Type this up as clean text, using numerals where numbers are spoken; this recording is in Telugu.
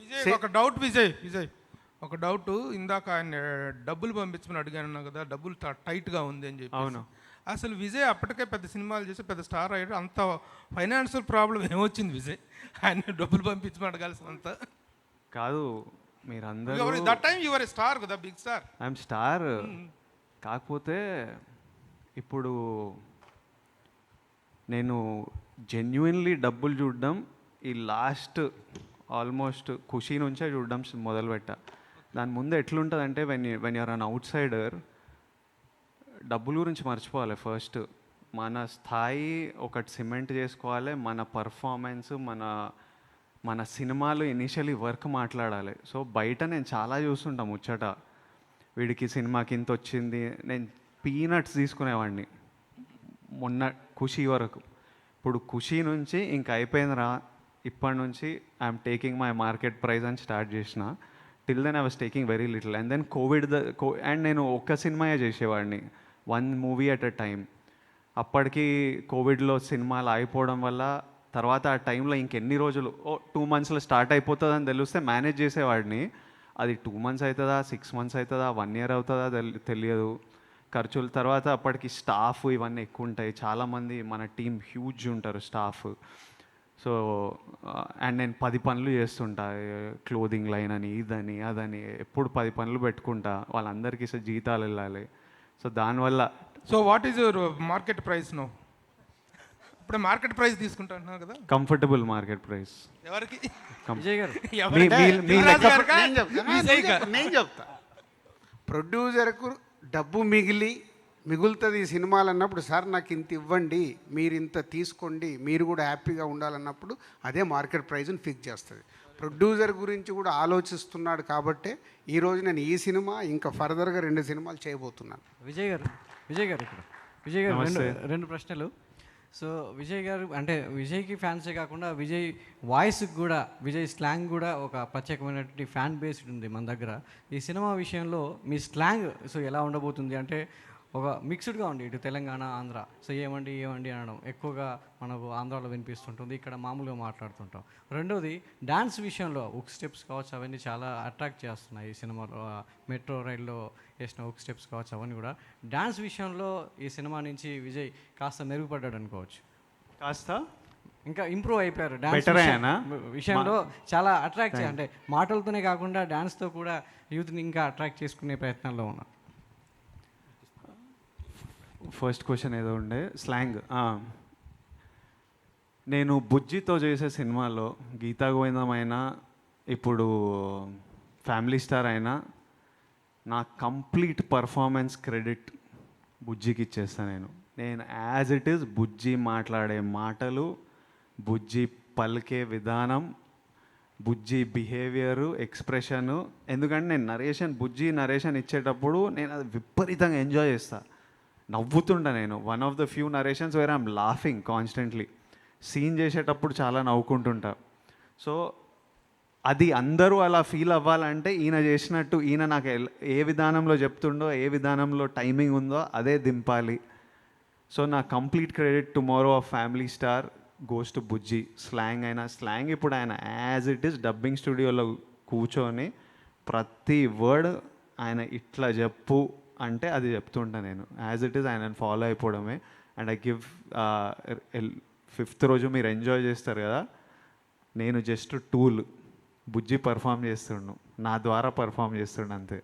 విజయ్ ఒక డౌట్ విజయ్ ఒక డౌట్. ఇందాక ఆయన డబ్బులు పంపించమని అడిగాను కదా, డబ్బులు టైట్గా ఉంది అని చెప్పి. అవును. అసలు విజయ్ అప్పటికే పెద్ద సినిమాలు చేసి పెద్ద స్టార్ అయ్యాడు, అంత ఫైనాన్షియల్ ప్రాబ్లం ఏమొచ్చింది విజయ్ ఆయన డబ్బులు పంపించమని అడగాల్సినంత? కాదు, మీరందరూ దట్ టైం యువర్ స్టార్ కదా, బిగ్ స్టార్. I'm star. కాకపోతే ఇప్పుడు నేను జెన్యున్లీ డబ్బులు చూడడం ఈ లాస్ట్ ఆల్మోస్ట్ ఖుషీ నుంచే చూడడం మొదలుపెట్టా. దాని ముందు ఎట్లుంటుందంటే when you're an outsider, డబ్బుల గురించి మర్చిపోవాలి. ఫస్ట్ మన స్థాయి ఒకటి సిమెంట్ చేసుకోవాలి, మన పర్ఫార్మెన్స్, మన సినిమాలు ఇనిషియలీ వర్క్ మాట్లాడాలి. సో బయట నేను చాలా చూస్తుంటా ముచ్చట, వీడికి సినిమాకి ఇంత వచ్చింది. నేను పీనట్స్ తీసుకునేవాడిని మొన్న ఖుషీ వరకు. ఇప్పుడు ఖుషీ నుంచి ఇంక అయిపోయిందిరా, ఇప్పటి నుంచి I'm taking my market price అని స్టార్ట్ చేసిన. Till then I was taking very little. And then and నేను ఒక్క సినిమాయే చేసేవాడిని, 1 మూవీ అట్ ఎ టైం. అప్పటికి కోవిడ్లో సినిమాలు అయిపోవడం వల్ల తర్వాత ఆ టైంలో ఇంకెన్ని రోజులు 2 మంత్స్లో స్టార్ట్ అయిపోతుందని తెలిస్తే మేనేజ్ చేసేవాడిని. అది 2 మంత్స్ అవుతుందా, 6 మంత్స్ అవుతుందా, 1 ఇయర్ అవుతుందా తెలియదు. ఖర్చుల తర్వాత అప్పటికి స్టాఫ్ ఇవన్నీ ఎక్కువ ఉంటాయి, చాలామంది మన టీం హ్యూజ్ ఉంటారు స్టాఫ్. సో అండ్ నేను 10 పనులు చేస్తుంటా, క్లోదింగ్ లైన్ అని, ఇదని అదని, ఎప్పుడు 10 పనులు పెట్టుకుంటా. వాళ్ళందరికీ జీతాలు వెళ్ళాలి. సో దానివల్ల. So what is your market price no? ఇప్పుడు మార్కెట్ ప్రైస్ తీసుకుంటున్నాను కదా, కంఫర్టబుల్ మార్కెట్ ప్రైస్. ఎవరికి? విజయ్ గారు నేను చెప్తా. ప్రొడ్యూసర్కు డబ్బు మిగులుతుంది ఈ సినిమాలు అన్నప్పుడు, సార్ నాకు ఇంత ఇవ్వండి, మీరు ఇంత తీసుకోండి, మీరు కూడా హ్యాపీగా ఉండాలన్నప్పుడు అదే మార్కెట్ ప్రైస్ని ఫిక్స్ చేస్తుంది. ప్రొడ్యూసర్ గురించి కూడా ఆలోచిస్తున్నాడు కాబట్టే ఈరోజు నేను ఈ సినిమా ఇంకా ఫర్దర్గా 2 సినిమాలు చేయబోతున్నాను. విజయ్ గారు ఇక్కడ విజయ్ గారు రెండు ప్రశ్నలు. సో విజయ్ గారు అంటే విజయ్కి ఫ్యాన్సే కాకుండా విజయ్ వాయిస్కి కూడా, విజయ్ స్లాంగ్ కూడా ఒక ప్రత్యేకమైనటువంటి ఫ్యాన్ బేస్ ఉంది మన దగ్గర. ఈ సినిమా విషయంలో మీ స్లాంగ్ సో ఎలా ఉండబోతుంది అంటే ఒక మిక్స్డ్గా ఉంది, ఇటు తెలంగాణ ఆంధ్ర. సో ఏమండి అనడం ఎక్కువగా మనకు ఆంధ్రాలో వినిపిస్తుంటుంది, ఇక్కడ మామూలుగా మాట్లాడుతుంటాం. రెండోది డ్యాన్స్ విషయంలో ఉక్ స్టెప్స్ కావచ్చు, అవన్నీ చాలా అట్రాక్ట్ చేస్తున్నాయి ఈ సినిమాలో. మెట్రో రైల్లో వేసిన ఉక్ స్టెప్స్ కావచ్చు, అవన్నీ కూడా డ్యాన్స్ విషయంలో ఈ సినిమా నుంచి విజయ్ కాస్త మెరుగుపడ్డాడు అనుకోవచ్చు. కాస్త ఇంకా ఇంప్రూవ్ అయిపోయారు డ్యాన్స్ విషయంలో. చాలా అట్రాక్ట్ అంటే మాటలతోనే కాకుండా డ్యాన్స్తో కూడా యూత్ని ఇంకా అట్రాక్ట్ చేసుకునే ప్రయత్నాల్లో ఉన్నారు. ఫస్ట్ క్వశ్చన్ ఏదో ఉండే స్లాంగ్. నేను బుజ్జితో చేసే సినిమాలో గీతా గోవిందం అయినా, ఇప్పుడు ఫ్యామిలీ స్టార్ అయినా, నా కంప్లీట్ పర్ఫార్మెన్స్ క్రెడిట్ బుజ్జికి ఇచ్చేస్తాను. నేను యాజ్ ఇట్ ఈస్ బుజ్జి మాట్లాడే మాటలు, బుజ్జి పలికే విధానం, బుజ్జి బిహేవియరు, ఎక్స్ప్రెషను. ఎందుకంటే నేను బుజ్జి నరేషన్ ఇచ్చేటప్పుడు నేను అది విపరీతంగా ఎంజాయ్ చేస్తాను, నవ్వుతుంటా. నేను one of the few narrations where I'm laughing constantly. Scene చేసేటప్పుడు చాలా నవ్వుకుంటుంటా. సో అది అందరూ అలా ఫీల్ అవ్వాలంటే ఈయన చేసినట్టు, ఈయన నాకు ఏ విధానంలో చెప్తుండో, ఏ విధానంలో టైమింగ్ ఉందో అదే దింపాలి. సో నా complete credit tomorrow of family star goes to Bujji. Slang ఇప్పుడు ఆయన యాజ్ ఇట్ ఈస్ డబ్బింగ్ స్టూడియోలో కూర్చొని ప్రతి వర్డ్ ఆయన ఇట్లా చెప్పు అంటే అది చెప్తుంటా నేను. యాజ్ ఇట్ ఈస్ ఆయనను ఫాలో అయిపోవడమే. అండ్ ఐ గివ్ 5th రోజు మీరు ఎంజాయ్ చేస్తారు కదా, నేను జస్ట్ టూల్. బుజ్జి పర్ఫామ్ చేస్తుండు, నా ద్వారా పర్ఫామ్ చేస్తుండు అంతే.